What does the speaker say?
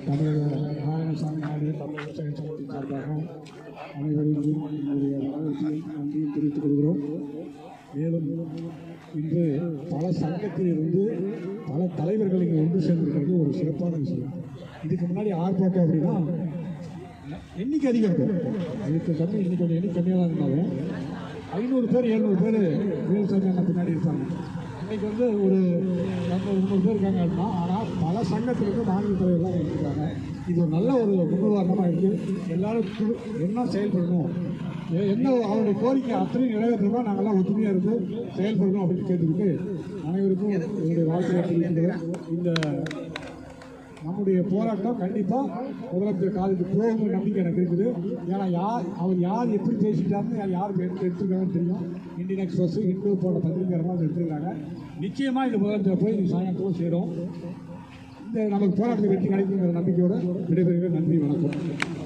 தமிழக நாராயணசாமி நாடு தமிழக விவசாய சங்கத்தின் சார்பாக அனைவரையும் என்னுடைய வரவேற்பையும் நன்றியும் தெரிவித்துக் கொள்கிறோம். மேலும் இன்று பல சங்கத்திலிருந்து பல தலைவர்கள் இங்கே ஒன்று சேர்ந்திருக்கிறது ஒரு சிறப்பான விஷயம். இதுக்கு முன்னாடி ஆர்ப்பாட்டம் அப்படின்னா எண்ணிக்கை அதிகம் இருக்கும், இதுக்கு கம்மி இன்னைக்கு கொஞ்சம் எண்ணிக்கை கம்மியாக தான் இருந்தாலும் 500 பேர் 700 பேர் வேலுசாமி அண்ணா பின்னாடி இருப்பாங்க. இன்றைக்கி வந்து ஒரு 200-300 பேர் இருக்காங்க அப்படின்னா, ஆனால் பல சங்கத்திலிருந்து மாநில தலைவர்கள்லாம் இருக்காங்க. இது ஒரு நல்ல ஒரு முன்னுதாரணமாக இருக்குது. எல்லாரும் என்ன செயல்படணும், என்ன அவருடைய கோரிக்கை அத்தனையும் நிறைவேற்றமா நாங்கள்லாம் ஒற்றுமையாக இருந்து செயல்படணும் அப்படின்னு கேட்டுக்கிட்டு அனைவருக்கும் என்னுடைய வாழ்க்கையை தெரிவிக்கிறேன். இந்த நம்முடைய போராட்டம் கண்டிப்பாக முதலமைச்சர் காலத்துக்கு போகுங்கிற நம்பிக்கை எனக்கு இருக்குது. ஏன்னா அவர் யார் எப்படி பேசிட்டாருன்னு யார் எடுத்துருக்காங்கன்னு தெரியும். இந்தியன் எக்ஸ்பிரஸ், இந்து போன்ற பத்திரிகைலாம் எடுத்துருக்காங்க. நிச்சயமாக இந்த முதலமைச்சர் போய் இந்த சாயங்காலத்தோடு சேரும். இந்த நமக்கு போராட்டத்தை வெற்றி கிடைக்குங்கிற நம்பிக்கையோடு விடைபெறுகிறேன். நன்றி, வணக்கம்.